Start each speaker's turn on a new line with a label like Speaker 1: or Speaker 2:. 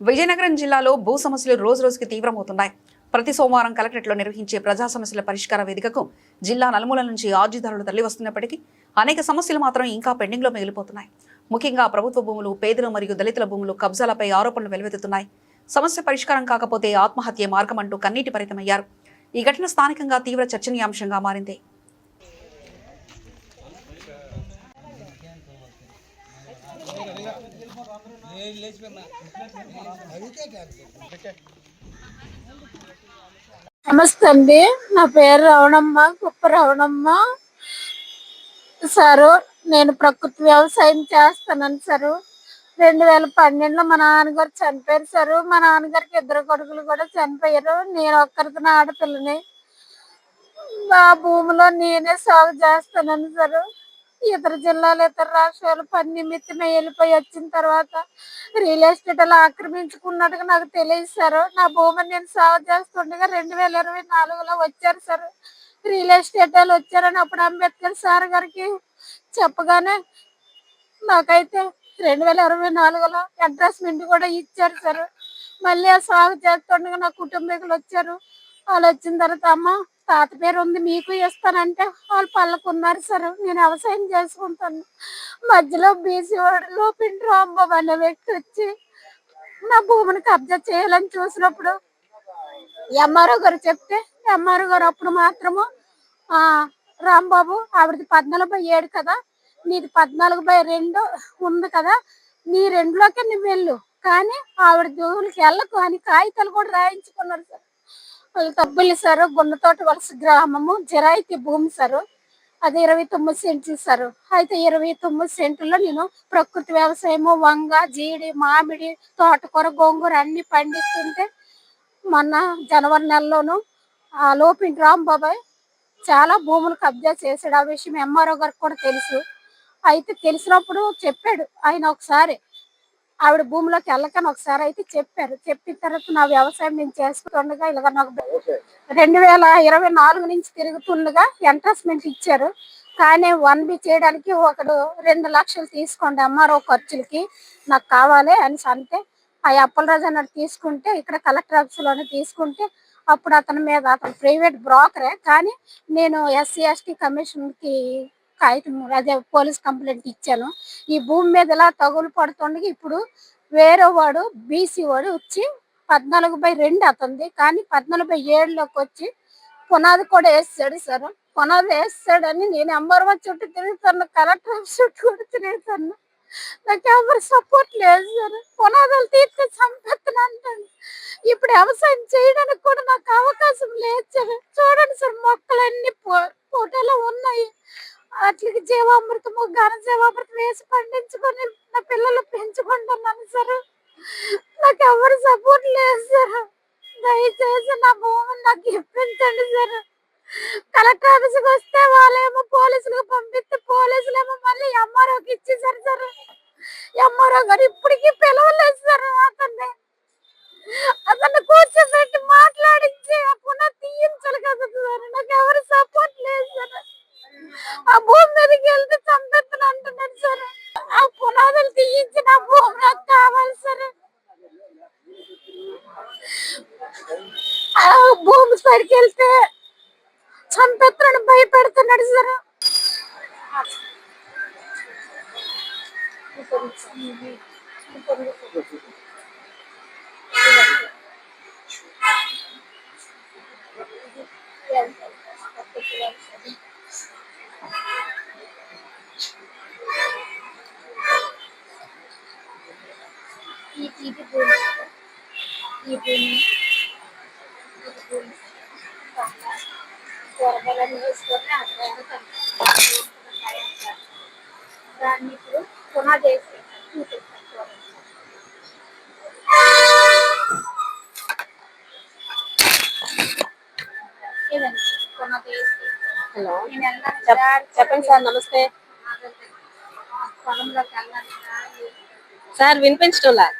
Speaker 1: విజయనగరం జిల్లాలో భూ సమస్యలు రోజురోజుకి తీవ్రమవుతున్నాయి. ప్రతి సోమవారం కలెక్టరేట్లో నిర్వహించే ప్రజా సమస్యల పరిష్కార వేదికకు జిల్లా నలుమూలల నుంచి ఆర్జీదారులు తరలి వస్తున్నప్పటికీ అనేక సమస్యలు మాత్రం ఇంకా పెండింగ్లో మిగిలిపోతున్నాయి. ముఖ్యంగా ప్రభుత్వ భూములు, పేదలు మరియు దళితుల భూములు కబ్జాలపై ఆరోపణలు వెలువెత్తుతున్నాయి. సమస్య పరిష్కారం కాకపోతే ఆత్మహత్య మార్గం అంటూ కన్నీటి పరితమయ్యారు. ఈ ఘటన స్థానికంగా తీవ్ర చర్చనీయాంశంగా మారింది.
Speaker 2: నమస్తే అండి, నా పేరు రవణమ్మ, కుప్ప రవణమ్మ సారు. నేను ప్రకృతి వ్యవసాయం చేస్తాను సారు. 2012లో మా నాన్నగారు చనిపోయారు సారు. మా నాన్నగారికి 2 కొడుకులు కూడా చనిపోయారు. నేను ఒక్కరితో ఆడపిల్లని. మా భూమిలో నేనే సాగు చేస్తాను సారు. ఇతర జిల్లాలు, ఇతర రాష్ట్రాలు పని నిమిత్తమే వెళ్ళిపోయి వచ్చిన తర్వాత రియల్ ఎస్టేట్ అలా ఆక్రమించుకున్నట్టుగా నాకు తెలియదు సార్. నా భూమిని నేను సాగు చేస్తుండగా 2024లో వచ్చారు సార్. రియల్ ఎస్టేట్ వాళ్ళు వచ్చారని అప్పుడు అంబేద్కర్ సార్ గారికి చెప్పగానే నాకైతే 2024లో అడ్రస్మెంట్ కూడా ఇచ్చారు సార్. మళ్ళీ ఆ సాగు చేస్తుండగా నా కుటుంబీకులు వచ్చారు. వాళ్ళు వచ్చిన తర్వాత అమ్మ తాత పేరు ఉంది మీకు ఇస్తానంటే వాళ్ళు పళ్ళకున్నారు సార్. నేను వ్యవసాయం చేసుకుంటాను. మధ్యలో బీసీ వాడిలో పిండి రాంబాబు అనే వ్యక్తి వచ్చి నా భూమిని కబ్జా చేయాలని చూసినప్పుడు ఎంఆర్ఓ గారు చెప్తే ఎంఆర్ఓ గారు అప్పుడు మాత్రము రాంబాబు ఆవిడది 14/7 కదా, నీది 14/2 ఉంది కదా, నీ 2లోకే నువ్వు వెళ్ళు, కానీ ఆవిడ జోలికి వెళ్ళకు అని కాగితాలు కూడా రాయించుకున్నారు సార్. వాళ్ళు తబ్బులు సారు. గున్నతోట వలస గ్రామము, జిరాయితీ భూమి సారు. అది 29 సెంట్లు సారు. అయితే 29 సెంట్లలో నేను ప్రకృతి వ్యవసాయము, వంగ, జీడి, మామిడి, తోటకూర, గోంగూర అన్ని పండిస్తుంటే మొన్న జనవరి నెలలోను ఆ లోపింటి రాంబాబాయ్ చాలా భూములు కబ్జా చేశాడు. ఆ విషయం ఎంఆర్ఓ గారికి కూడా తెలుసు. అయితే తెలిసినప్పుడు చెప్పాడు ఆయన ఒకసారి ఆవిడ భూమిలోకి వెళ్ళకని ఒకసారి అయితే చెప్పారు. చెప్పిన తర్వాత నా వ్యవసాయం నేను చేసుకుంటుండగా ఇలాగ నాకు 2024 నుంచి తిరుగుతుండగా ఎంట్రస్మెంట్ ఇచ్చారు. కానీ 1B చేయడానికి ఒకడు 2 లక్షలు తీసుకోండి ఎంఆర్ఓ ఖర్చులకి నాకు కావాలి అని అంటే ఆ అప్పలరాజు అన్నట్టు తీసుకుంటే ఇక్కడ కలెక్టర్ ఆఫీస్లోనే తీసుకుంటే అప్పుడు అతని మీద అతను ప్రైవేట్ బ్రోకరే, కానీ నేను SC ST కమిషన్కి కాగితం అదే పోలీస్ కంప్లైంట్ ఇచ్చాను. ఈ భూమి మీద ఇలా తగులు పడుతుండగా ఇప్పుడు వేరే వాడు బీసీ వాడు వచ్చి 14/2 అతనిది, కానీ 14/7లోకి వచ్చి పునాది కూడా వేసాడు సార్. పునాది వేస్తాడని నేను ఎంఆర్ఓ చుట్టూ తిరుగుతాను, కలెక్టర్ చుట్టూ కూడా తిరుగుతాను. నాకు ఎవరు సపోర్ట్ లేదు సార్. పునాదులు తీసుకొని చంపేస్తాను అంటాను. ఇప్పుడు వ్యవసాయం చేయడానికి కూడా నాకు అవకాశం లేదు సార్. చూడండి సార్, మొక్కలన్నీ ఫోటోలో ఉన్నాయి. వాటికి జీవామృతము, ఘన జీవామృతం వేసి పండించుకొని నా పిల్లలు పెంచుకుంటున్నాను సార్. నాకు ఎవరు సపోర్ట్ లేదు సార్. దయచేసి నా భూమిని నాకు ఇప్పించండి సార్. కలెక్టర్ ఆఫీస్కి వస్తే వాళ్ళేమో పోలీసులకు పంపిస్తే పోలీసులేమో మళ్ళీ ఎంఆర్ఓకి ఇచ్చేసారు సార్. ఎంఆర్ఓ గారు ఇప్పటికీ పిలవలేదు సార్. అతన్ని కూర్చోబెట్టి మాట్లాడించి ఆ పునః తీయించాలి కదా సార్. నాకు ఎవరు సపోర్ట్ లేదు సార్. ఆ భూమి మీదకి వెళ్తే చంపేస్తాను అంటున్నాడు సార్. ఆ పునాదులు తీయించి నా భూమి నాకు కావాలి సార్. ఆ భూమి సరికి వెళ్తే చంపేస్తానని భయపెడుతున్నాడు సార్. కూరగాయలన్నీ వేసుకొని దాన్ని ఇప్పుడు పునాది వేసి
Speaker 3: హలో చెప్పండి సార్. నమస్తే
Speaker 2: పొలంలోకి వెళ్ళాలి
Speaker 3: సార్. వినిపించడం